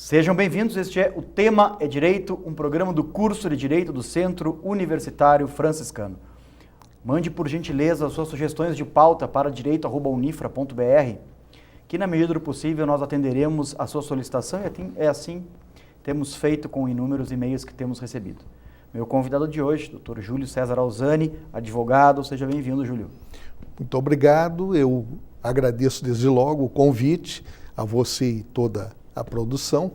Sejam bem-vindos, este é O Tema é Direito, um programa do curso de Direito do Centro Universitário Franciscano. Mande, por gentileza, as suas sugestões de pauta para direito@unifra.br, que na medida do possível nós atenderemos a sua solicitação e assim temos feito com inúmeros e-mails que temos recebido. Meu convidado de hoje, Dr. Júlio César Alzani, advogado, seja bem-vindo, Júlio. Muito obrigado, eu agradeço desde logo o convite a você e toda a produção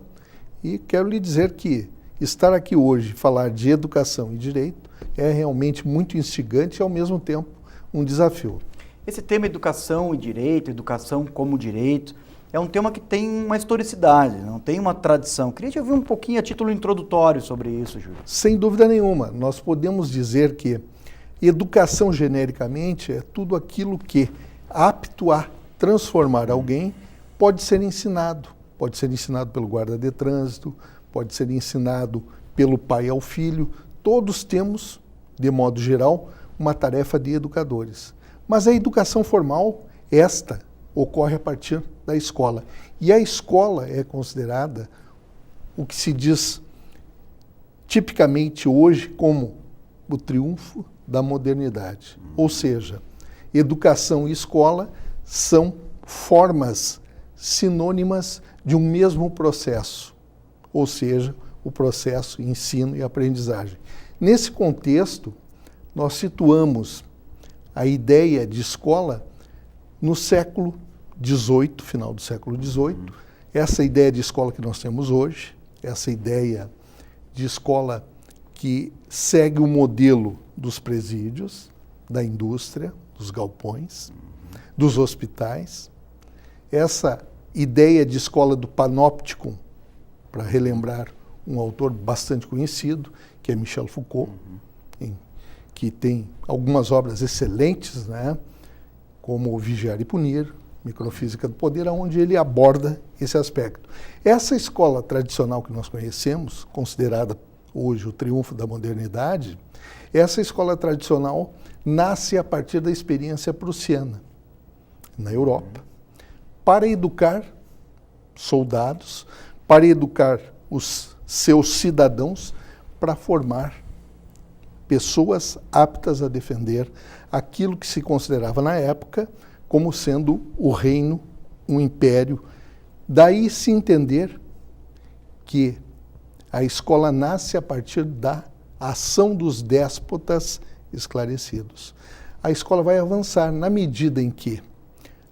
e quero lhe dizer que estar aqui hoje, falar de educação e direito é realmente muito instigante e ao mesmo tempo um desafio. Esse tema educação e direito, educação como direito, é um tema que tem uma historicidade, não tem uma tradição. Queria te ouvir um pouquinho a título introdutório sobre isso, Júlio. Sem dúvida nenhuma, nós podemos dizer que educação genericamente é tudo aquilo que, apto a transformar alguém, pode ser ensinado. Pode ser ensinado pelo guarda de trânsito, pode ser ensinado pelo pai ao filho. Todos temos, de modo geral, uma tarefa de educadores. Mas a educação formal, esta, ocorre a partir da escola. E a escola é considerada o que se diz tipicamente hoje como o triunfo da modernidade. Ou seja, educação e escola são formas sinônimas de um mesmo processo, ou seja, o processo ensino e aprendizagem. Nesse contexto, nós situamos a ideia de escola no século XVIII, final do século XVIII, essa ideia de escola que nós temos hoje, essa ideia de escola que segue o modelo dos presídios, da indústria, dos galpões, dos hospitais, essa ideia de escola do panópticon, para relembrar um autor bastante conhecido, que é Michel Foucault, que tem algumas obras excelentes, né, como O Vigiar e Punir, Microfísica do Poder, onde ele aborda esse aspecto. Essa escola tradicional que nós conhecemos, considerada hoje o triunfo da modernidade, essa escola tradicional nasce a partir da experiência prussiana, na Europa, para educar soldados, para educar os seus cidadãos, para formar pessoas aptas a defender aquilo que se considerava na época como sendo o reino, um império. Daí se entender que a escola nasce a partir da ação dos déspotas esclarecidos. A escola vai avançar na medida em que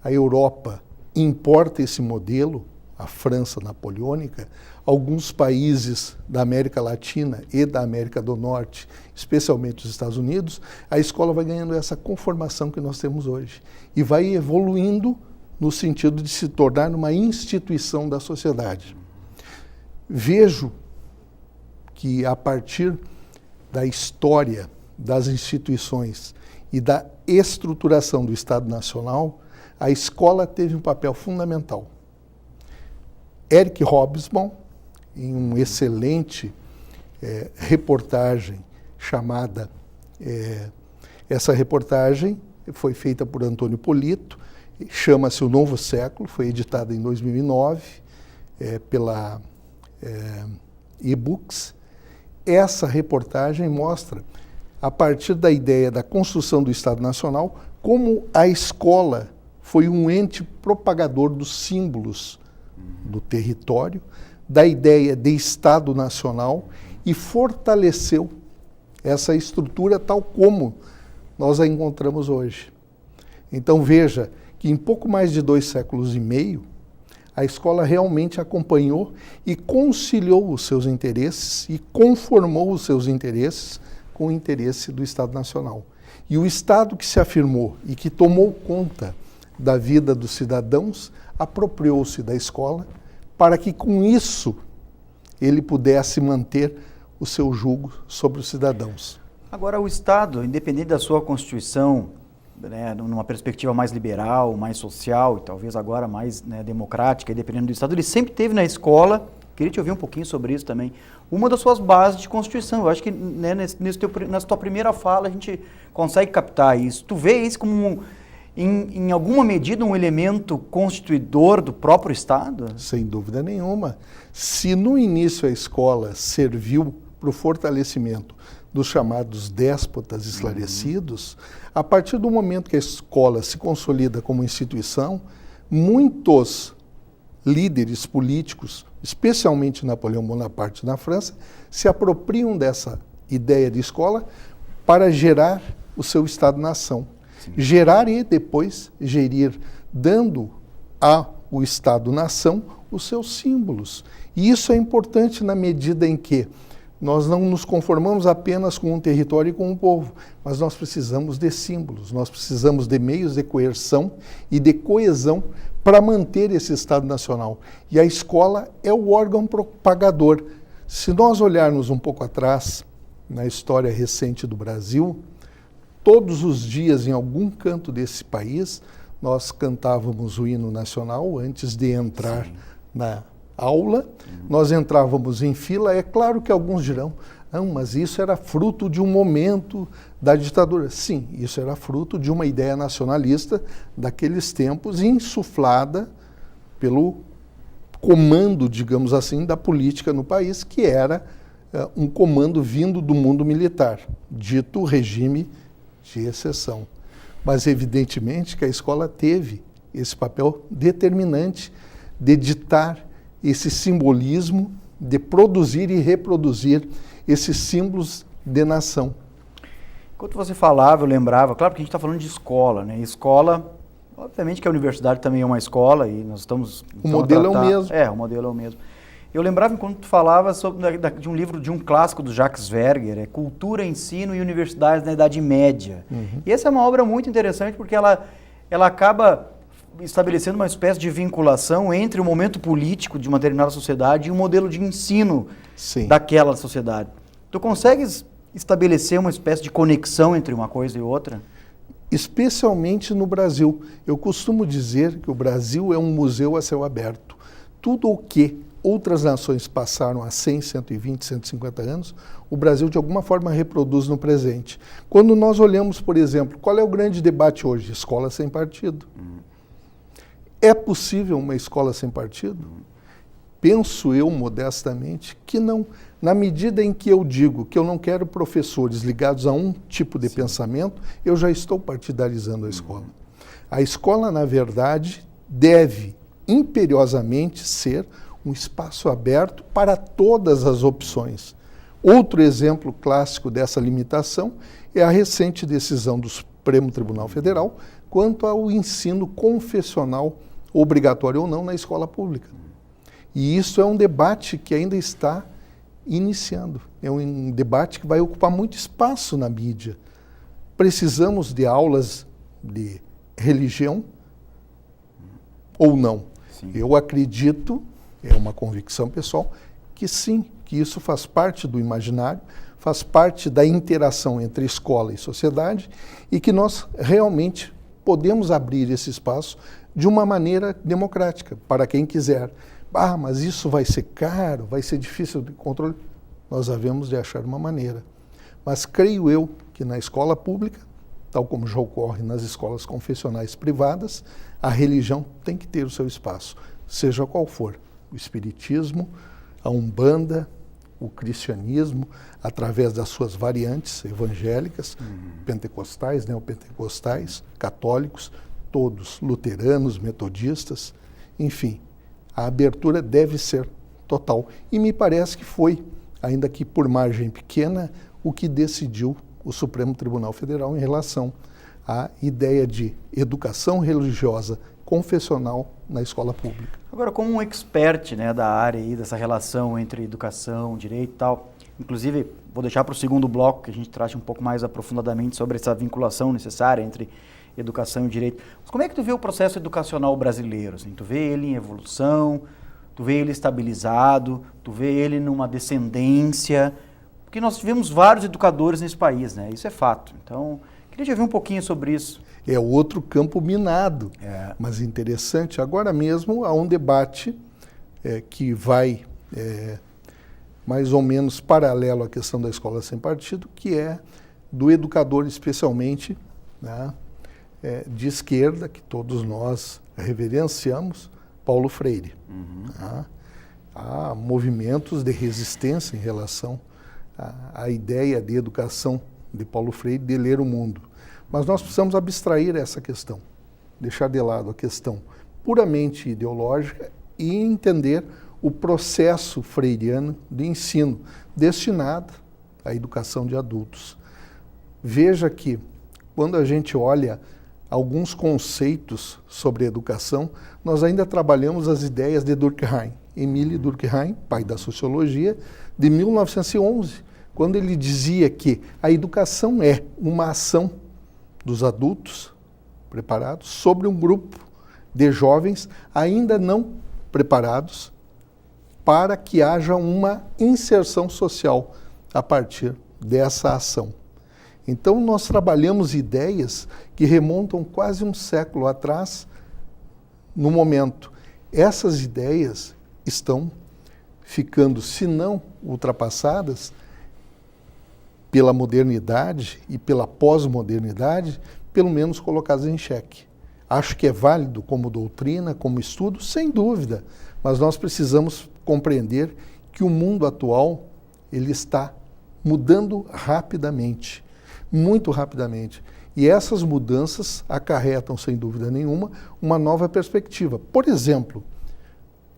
a Europa importa esse modelo, a França napoleônica, alguns países da América Latina e da América do Norte, especialmente os Estados Unidos, a escola vai ganhando essa conformação que nós temos hoje e vai evoluindo no sentido de se tornar uma instituição da sociedade. Vejo que a partir da história das instituições e da estruturação do Estado Nacional, a escola teve um papel fundamental. Eric Hobsbawm, em uma excelente reportagem chamada... essa reportagem foi feita por Antônio Polito, chama-se O Novo Século, foi editada em 2009 pela eBooks. Essa reportagem mostra, a partir da ideia da construção do Estado Nacional, como a escola foi um ente propagador dos símbolos do território, da ideia de Estado Nacional e fortaleceu essa estrutura tal como nós a encontramos hoje. Então veja que em pouco mais de 2 séculos e meio, a escola realmente acompanhou e conciliou os seus interesses e conformou os seus interesses com o interesse do Estado Nacional. E o Estado que se afirmou e que tomou conta da vida dos cidadãos, apropriou-se da escola para que com isso ele pudesse manter o seu jugo sobre os cidadãos. Agora, o Estado, independente da sua Constituição, né, numa perspectiva mais liberal, mais social e talvez agora mais, né, democrática, dependendo do Estado, ele sempre teve na escola, queria te ouvir um pouquinho sobre isso também, uma das suas bases de Constituição. Eu acho que, né, nessa tua primeira fala a gente consegue captar isso. Tu vê isso como em alguma medida, um elemento constituidor do próprio Estado? Sem dúvida nenhuma. Se no início a escola serviu para o fortalecimento dos chamados déspotas esclarecidos, a partir do momento que a escola se consolida como instituição, muitos líderes políticos, especialmente Napoleão Bonaparte na França, se apropriam dessa ideia de escola para gerar o seu Estado-nação. Gerar e depois gerir, dando ao Estado-nação os seus símbolos. E isso é importante na medida em que nós não nos conformamos apenas com um território e com um povo, mas nós precisamos de símbolos, nós precisamos de meios de coerção e de coesão para manter esse Estado nacional. E a escola é o órgão propagador. Se nós olharmos um pouco atrás, na história recente do Brasil, todos os dias, em algum canto desse país, nós cantávamos o hino nacional antes de entrar na aula. Nós entrávamos em fila. É claro que alguns dirão, não, mas isso era fruto de um momento da ditadura. Sim, isso era fruto de uma ideia nacionalista daqueles tempos, insuflada pelo comando, digamos assim, da política no país, que era um comando vindo do mundo militar, dito regime de exceção. Mas, evidentemente, que a escola teve esse papel determinante de ditar esse simbolismo, de produzir e reproduzir esses símbolos de nação. Enquanto você falava, eu lembrava, claro que a gente está falando de escola, né? Escola, obviamente que a universidade também é uma escola e nós estamos... O modelo é o mesmo. O modelo é o mesmo. Eu lembrava, enquanto tu falava, de um livro, de um clássico do Jacques Verger, Cultura, Ensino e Universidades na Idade Média. E essa é uma obra muito interessante porque ela acaba estabelecendo uma espécie de vinculação entre o momento político de uma determinada sociedade e o modelo de ensino daquela sociedade. Tu consegues estabelecer uma espécie de conexão entre uma coisa e outra? Especialmente no Brasil. Eu costumo dizer que o Brasil é um museu a céu aberto. Tudo o que outras nações passaram há 100, 120, 150 anos, o Brasil de alguma forma reproduz no presente. Quando nós olhamos, por exemplo, qual é o grande debate hoje? Escola sem partido. É possível uma escola sem partido? Penso eu, modestamente, que não. Na medida em que eu digo que eu não quero professores ligados a um tipo de pensamento, eu já estou partidarizando a escola. A escola, na verdade, deve imperiosamente ser um espaço aberto para todas as opções. Outro exemplo clássico dessa limitação é a recente decisão do Supremo Tribunal Federal quanto ao ensino confessional, obrigatório ou não, na escola pública. E isso é um debate que ainda está iniciando. É um debate que vai ocupar muito espaço na mídia. Precisamos de aulas de religião ou não? Eu acredito, é uma convicção pessoal, que sim, que isso faz parte do imaginário, faz parte da interação entre escola e sociedade e que nós realmente podemos abrir esse espaço de uma maneira democrática, para quem quiser. Ah, mas isso vai ser caro, vai ser difícil de controle. Nós havemos de achar uma maneira. Mas creio eu que na escola pública, tal como já ocorre nas escolas confessionais privadas, a religião tem que ter o seu espaço, seja qual for. O espiritismo, a umbanda, o cristianismo, através das suas variantes evangélicas, pentecostais, neopentecostais, católicos, todos, luteranos, metodistas, enfim, a abertura deve ser total. E me parece que foi, ainda que por margem pequena, o que decidiu o Supremo Tribunal Federal em relação à ideia de educação religiosa confessional na escola pública. Agora, como um expert, né, da área aí, dessa relação entre educação, direito e tal, inclusive vou deixar para o segundo bloco que a gente trate um pouco mais aprofundadamente sobre essa vinculação necessária entre educação e direito. Mas como é que tu vê o processo educacional brasileiro? Assim, tu vê ele em evolução, tu vê ele estabilizado, tu vê ele numa descendência? Porque nós tivemos vários educadores nesse país, né? Isso é fato. Então, queria te ouvir um pouquinho sobre isso. É outro campo minado, mas interessante. Agora mesmo há um debate que vai mais ou menos paralelo à questão da escola sem partido, que é do educador especialmente, né, de esquerda, que todos nós reverenciamos, Paulo Freire. Tá? Há movimentos de resistência em relação à ideia de educação de Paulo Freire, de ler o mundo. Mas nós precisamos abstrair essa questão, deixar de lado a questão puramente ideológica e entender o processo freiriano de ensino destinado à educação de adultos. Veja que, quando a gente olha alguns conceitos sobre educação, nós ainda trabalhamos as ideias de Durkheim. Émile Durkheim, pai da sociologia, de 1911, quando ele dizia que a educação é uma ação dos adultos preparados sobre um grupo de jovens ainda não preparados para que haja uma inserção social a partir dessa ação. Então, nós trabalhamos ideias que remontam quase um século atrás, no momento. Essas ideias estão ficando, se não ultrapassadas, pela modernidade e pela pós-modernidade, pelo menos colocadas em xeque. Acho que é válido como doutrina, como estudo, sem dúvida, mas nós precisamos compreender que o mundo atual ele está mudando rapidamente, muito rapidamente. E essas mudanças acarretam, sem dúvida nenhuma, uma nova perspectiva. Por exemplo,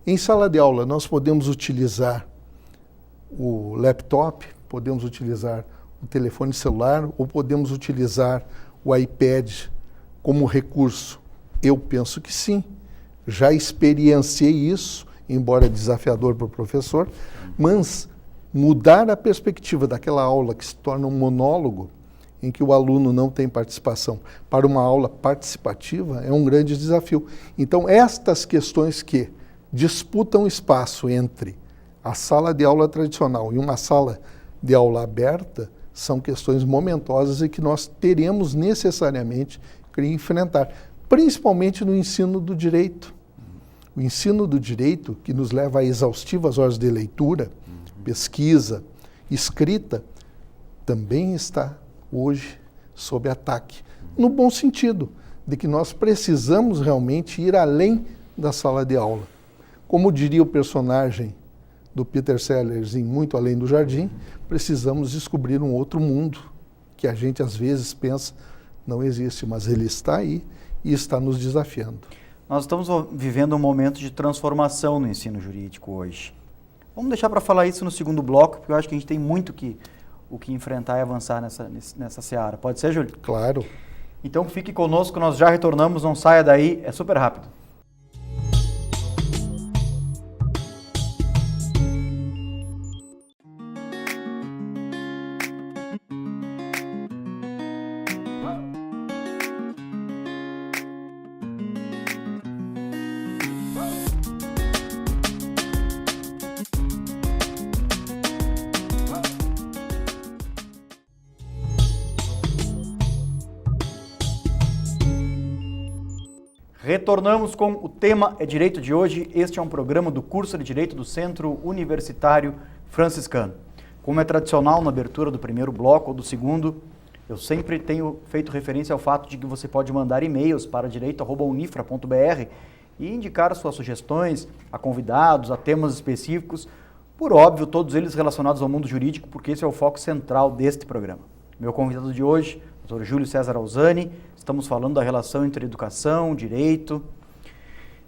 em sala de aula nós podemos utilizar o laptop, podemos utilizar o telefone celular ou podemos utilizar o iPad como recurso? Eu penso que sim. Já experienciei isso, embora desafiador para o professor, mas mudar a perspectiva daquela aula que se torna um monólogo, em que o aluno não tem participação, para uma aula participativa, é um grande desafio. Então, estas questões que disputam espaço entre a sala de aula tradicional e uma sala de aula aberta são questões momentosas e que nós teremos necessariamente que enfrentar, principalmente no ensino do direito. O ensino do direito, que nos leva a exaustivas horas de leitura, pesquisa, escrita, também está hoje sob ataque, no bom sentido, de que nós precisamos realmente ir além da sala de aula. Como diria o personagem do Peter Sellers em Muito Além do Jardim, precisamos descobrir um outro mundo que a gente às vezes pensa não existe, mas ele está aí e está nos desafiando. Nós estamos vivendo um momento de transformação no ensino jurídico hoje. Vamos deixar para falar isso no segundo bloco, porque eu acho que a gente tem muito o que enfrentar e avançar nessa seara. Pode ser, Júlio? Claro. Então fique conosco, nós já retornamos, não saia daí, é super rápido. Retornamos com o tema é Direito de hoje. Este é um programa do curso de Direito do Centro Universitário Franciscano. Como é tradicional na abertura do primeiro bloco ou do segundo, eu sempre tenho feito referência ao fato de que você pode mandar e-mails para direito@unifra.br e indicar suas sugestões a convidados, a temas específicos, por óbvio, todos eles relacionados ao mundo jurídico, porque esse é o foco central deste programa. Meu convidado de hoje, Dr. Júlio César Alzani, estamos falando da relação entre educação, direito.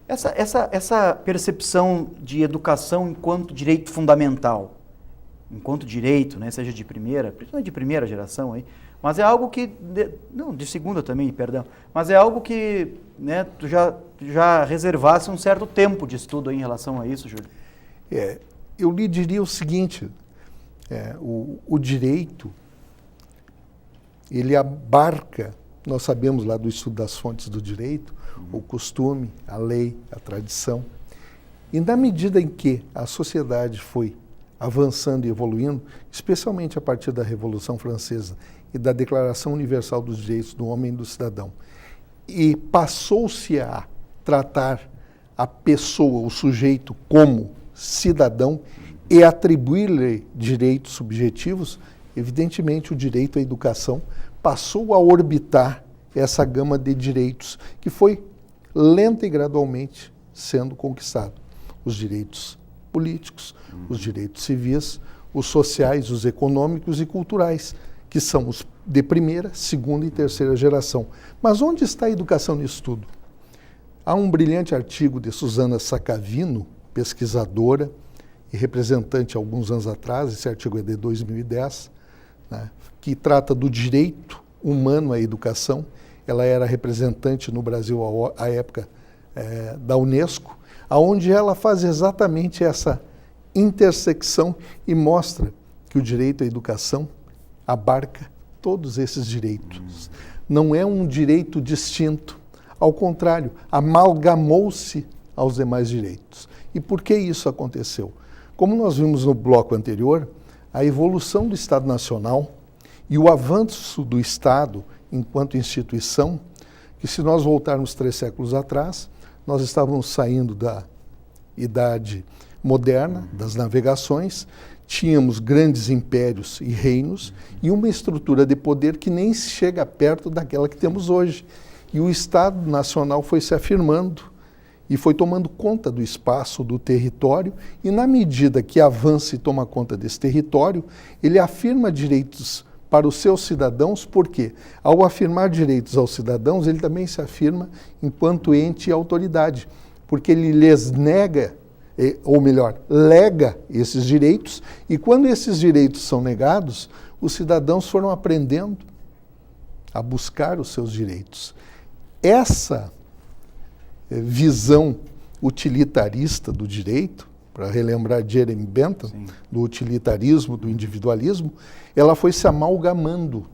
Essa percepção de educação enquanto direito fundamental, enquanto direito, né, seja de primeira, principalmente de primeira geração, aí, mas é algo que, não, de segunda também, perdão, mas é algo que, né, tu já reservasse um certo tempo de estudo aí em relação a isso, Júlio? Eu lhe diria o seguinte, o direito, ele abarca, nós sabemos lá do estudo das fontes do direito, o costume, a lei, a tradição. E na medida em que a sociedade foi avançando e evoluindo, especialmente a partir da Revolução Francesa e da Declaração Universal dos Direitos do Homem e do Cidadão, e passou-se a tratar a pessoa, o sujeito, como cidadão e atribuir-lhe direitos subjetivos, evidentemente o direito à educação passou a orbitar essa gama de direitos que foi lenta e gradualmente sendo conquistado. Os direitos políticos, os direitos civis, os sociais, os econômicos e culturais, que são os de primeira, segunda e terceira geração. Mas onde está a educação nisso tudo? Há um brilhante artigo de Susana Sacavino, pesquisadora e representante há alguns anos atrás, esse artigo é de 2010, né, que trata do direito humano à educação. Ela era representante no Brasil à época da Unesco, aonde ela faz exatamente essa intersecção e mostra que o direito à educação abarca todos esses direitos. Não é um direito distinto, ao contrário, amalgamou-se aos demais direitos. E por que isso aconteceu? Como nós vimos no bloco anterior, a evolução do Estado Nacional e o avanço do Estado enquanto instituição, que se nós voltarmos 3 séculos atrás, nós estávamos saindo da Idade Moderna, das navegações, tínhamos grandes impérios e reinos e uma estrutura de poder que nem chega perto daquela que temos hoje. E o Estado Nacional foi se afirmando e foi tomando conta do espaço, do território, e na medida que avança e toma conta desse território, ele afirma direitos para os seus cidadãos, porque ao afirmar direitos aos cidadãos, ele também se afirma enquanto ente e autoridade, porque ele lhes nega, ou melhor, lega esses direitos, e quando esses direitos são negados, os cidadãos foram aprendendo a buscar os seus direitos. Essa visão utilitarista do direito, para relembrar Jeremy Bentham, sim, do utilitarismo, do individualismo, ela foi se amalgamando.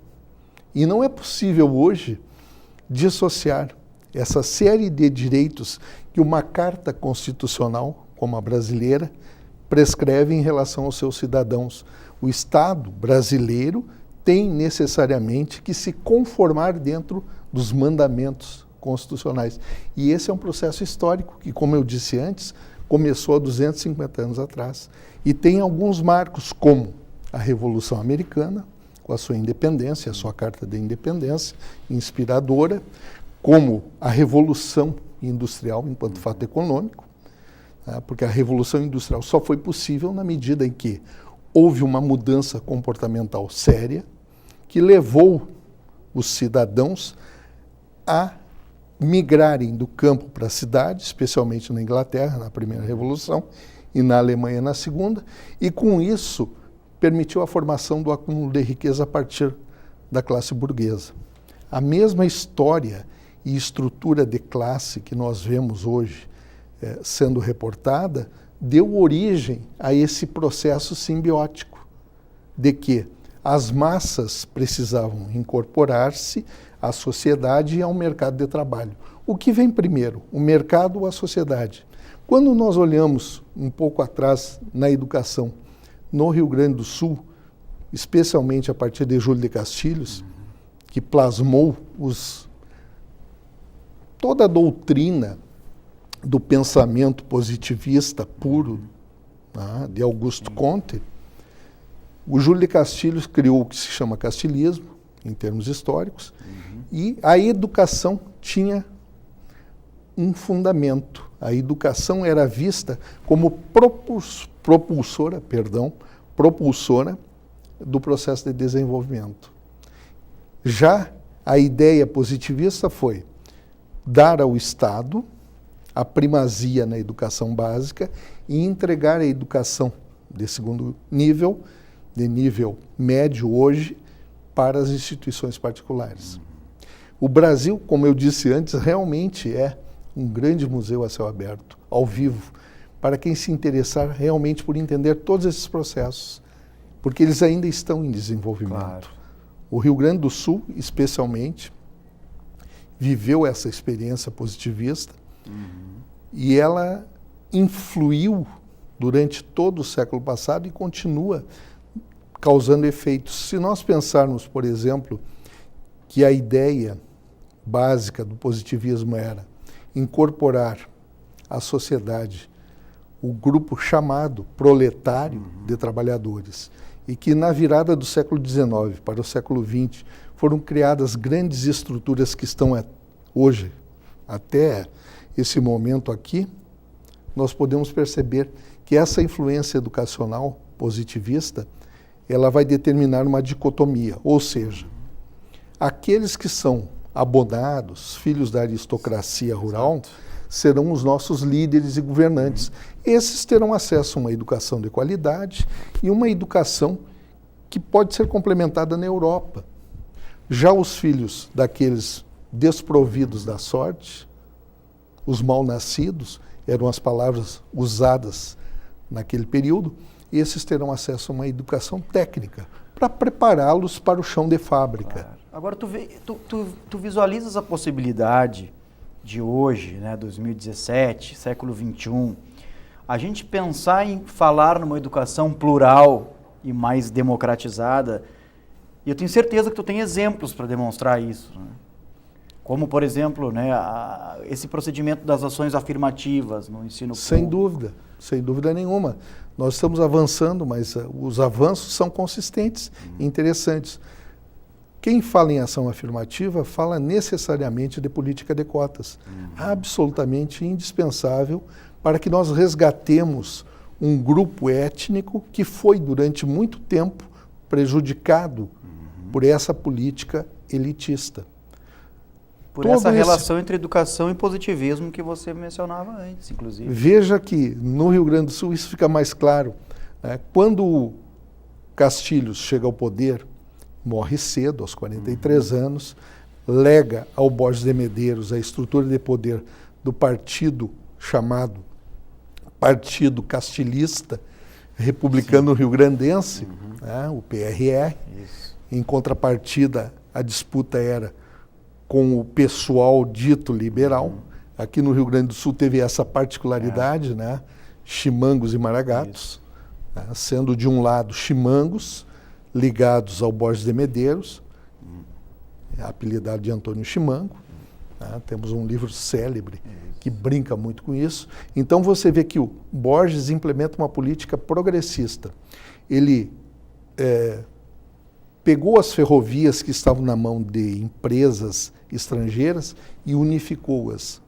E não é possível hoje dissociar essa série de direitos que uma carta constitucional, como a brasileira, prescreve em relação aos seus cidadãos. O Estado brasileiro tem necessariamente que se conformar dentro dos mandamentos constitucionais. E esse é um processo histórico que, como eu disse antes, começou há 250 anos atrás. E tem alguns marcos, como a Revolução Americana, com a sua independência, a sua Carta de Independência, inspiradora, como a Revolução Industrial enquanto fato econômico, né, porque a Revolução Industrial só foi possível na medida em que houve uma mudança comportamental séria que levou os cidadãos a migrarem do campo para a cidade, especialmente na Inglaterra, na primeira Revolução, e na Alemanha na segunda, e com isso permitiu a formação do acúmulo de riqueza a partir da classe burguesa. A mesma história e estrutura de classe que nós vemos hoje sendo reportada deu origem a esse processo simbiótico de que as massas precisavam incorporar-se à sociedade e ao mercado de trabalho. O que vem primeiro, o mercado ou a sociedade? Quando nós olhamos um pouco atrás na educação, no Rio Grande do Sul, especialmente a partir de Júlio de Castilhos, que plasmou toda a doutrina do pensamento positivista puro, né, de Augusto Comte, o Júlio de Castilhos criou o que se chama castilhismo, em termos históricos, e a educação tinha um fundamento. A educação era vista como propulsora do processo de desenvolvimento. Já a ideia positivista foi dar ao Estado a primazia na educação básica e entregar a educação de segundo nível, de nível médio hoje, para as instituições particulares. O Brasil, como eu disse antes, realmente é um grande museu a céu aberto, ao vivo, para quem se interessar realmente por entender todos esses processos, porque eles ainda estão em desenvolvimento. Claro. O Rio Grande do Sul, especialmente, viveu essa experiência positivista e ela influiu durante todo o século passado e continua causando efeitos. Se nós pensarmos, por exemplo, que a ideia básica do positivismo era incorporar à sociedade o grupo chamado proletário de trabalhadores, e que na virada do século XIX para o século XX foram criadas grandes estruturas que estão hoje, até esse momento aqui, nós podemos perceber que essa influência educacional positivista, ela vai determinar uma dicotomia, ou seja, aqueles que são abonados, filhos da aristocracia rural, serão os nossos líderes e governantes. Esses terão acesso a uma educação de qualidade e uma educação que pode ser complementada na Europa. Já os filhos daqueles desprovidos da sorte, os mal-nascidos, eram as palavras usadas naquele período, esses terão acesso a uma educação técnica para prepará-los para o chão de fábrica. Claro. Agora, tu visualizas a possibilidade de hoje, né, 2017, século XXI, a gente pensar em falar numa educação plural e mais democratizada, e eu tenho certeza que tu tem exemplos para demonstrar isso, né? Como, por exemplo, né, esse procedimento das ações afirmativas no ensino público. Sem dúvida nenhuma. Nós estamos avançando, mas os avanços são consistentes e interessantes. Quem fala em ação afirmativa fala necessariamente de política de cotas. Absolutamente indispensável para que nós resgatemos um grupo étnico que foi durante muito tempo prejudicado por essa política elitista. Por essa relação entre educação e positivismo que você mencionava antes, inclusive. Veja que no Rio Grande do Sul isso fica mais claro, né? Quando Castilhos chega ao poder, morre cedo, aos 43 anos, lega ao Borges de Medeiros a estrutura de poder do partido chamado Partido Castilhista Republicano Rio-Grandense, né? O PRR. Isso. Em contrapartida, a disputa era com o pessoal dito liberal. Aqui no Rio Grande do Sul teve essa particularidade, né? Chimangos e maragatos, né? Sendo de um lado chimangos, ligados ao Borges de Medeiros, apelidado de Antônio Chimango. Né? Temos um livro célebre que brinca muito com isso. Então você vê que o Borges implementa uma política progressista. Ele pegou as ferrovias que estavam na mão de empresas estrangeiras e unificou-as.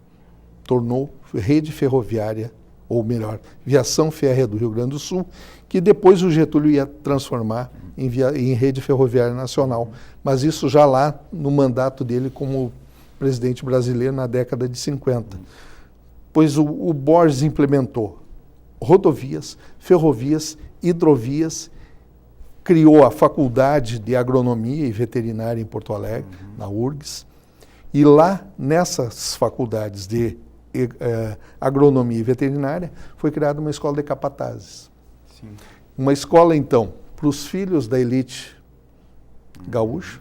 Tornou rede ferroviária, ou melhor, viação férrea do Rio Grande do Sul, que depois o Getúlio ia transformar em rede ferroviária nacional. Mas isso já lá no mandato dele como presidente brasileiro na década de 50. Pois o Borges implementou rodovias, ferrovias, hidrovias, criou a Faculdade de Agronomia e Veterinária em Porto Alegre, na URGS, e lá nessas faculdades de Agronomia e Veterinária foi criada uma escola de capatazes. Sim. Uma escola, então, para os filhos da elite gaúcha,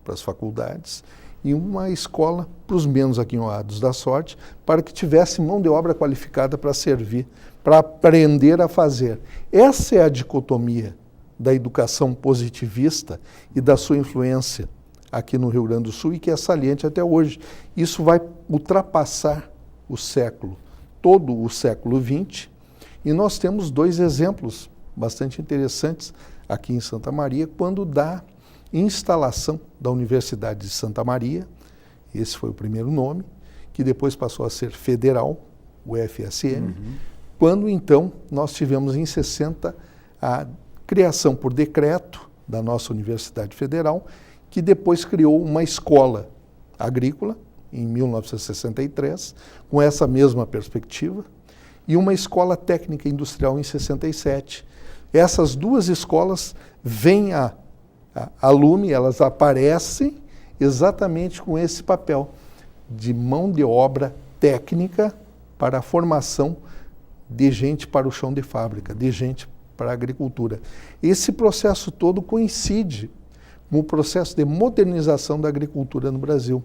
para as faculdades, e uma escola para os menos aquinhoados da sorte, para que tivesse mão de obra qualificada para servir, para aprender a fazer. Essa é a dicotomia da educação positivista e da sua influência aqui no Rio Grande do Sul, e que é saliente até hoje. Isso vai ultrapassar o século, todo o século XX, e nós temos dois exemplos bastante interessantes aqui em Santa Maria, quando da instalação da Universidade de Santa Maria, esse foi o primeiro nome, que depois passou a ser federal, o FSM, quando então nós tivemos em 60 a criação por decreto da nossa Universidade Federal, que depois criou uma escola agrícola, em 1963, com essa mesma perspectiva, e uma escola técnica industrial em 67. Essas duas escolas vêm a lume, elas aparecem exatamente com esse papel de mão de obra técnica para a formação de gente para o chão de fábrica, de gente para a agricultura. Esse processo todo coincide com o processo de modernização da agricultura no Brasil.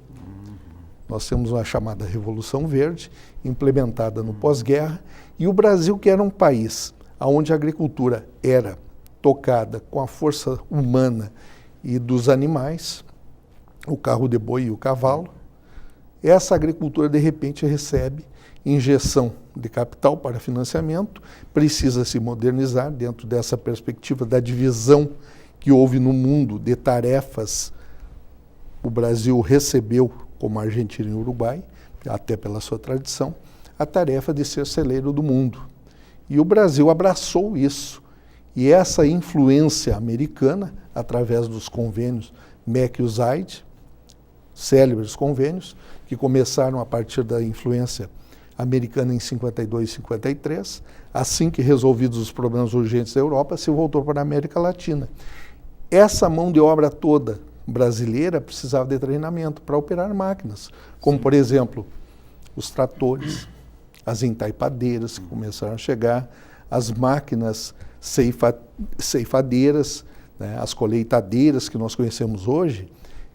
Nós temos uma chamada Revolução Verde, implementada no pós-guerra, e o Brasil, que era um país onde a agricultura era tocada com a força humana e dos animais, o carro de boi e o cavalo, essa agricultura, de repente, recebe injeção de capital para financiamento, precisa se modernizar dentro dessa perspectiva da divisão que houve no mundo de tarefas o Brasil recebeu, como a Argentina e o Uruguai, até pela sua tradição, a tarefa de ser celeiro do mundo. E o Brasil abraçou isso. E essa influência americana, através dos convênios MEC e USAID, célebres convênios, que começaram a partir da influência americana em 52 e 53, assim que resolvidos os problemas urgentes da Europa, se voltou para a América Latina. Essa mão de obra toda brasileira precisava de treinamento para operar máquinas, como, por exemplo, os tratores, as entaipadeiras que começaram a chegar, as máquinas ceifadeiras, né, as colheitadeiras que nós conhecemos hoje,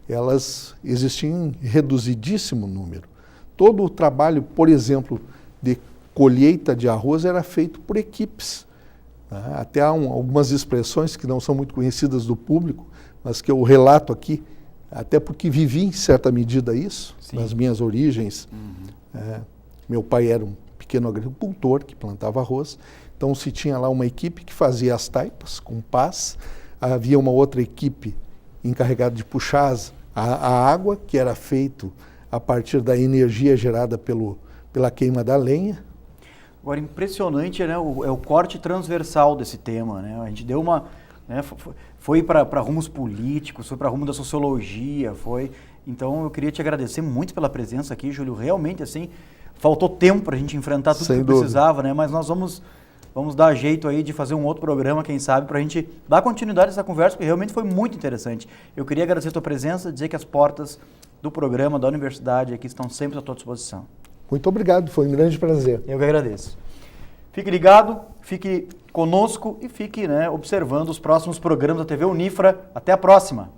elas existiam em reduzidíssimo número. Todo o trabalho, por exemplo, de colheita de arroz era feito por equipes. Né? Até há algumas expressões que não são muito conhecidas do público, mas que eu relato aqui, até porque vivi em certa medida isso, Sim. nas minhas origens. Meu pai era um pequeno agricultor que plantava arroz, então se tinha lá uma equipe que fazia as taipas com pás, havia uma outra equipe encarregada de puxar a água, que era feito a partir da energia gerada pela queima da lenha. Agora, impressionante, né, o corte transversal desse tema, né? A gente deu uma... Né, foi para rumos políticos, foi para rumo da sociologia, Então, eu queria te agradecer muito pela presença aqui, Júlio. Realmente, assim, faltou tempo para a gente enfrentar tudo que precisava, né? Mas nós vamos dar jeito aí de fazer um outro programa, quem sabe, para a gente dar continuidade a essa conversa, porque realmente foi muito interessante. Eu queria agradecer a tua presença, dizer que as portas do programa, da universidade aqui estão sempre à tua disposição. Muito obrigado, foi um grande prazer. Eu que agradeço. Fique ligado, fique conosco e fique, né, observando os próximos programas da TV Unifra. Até a próxima!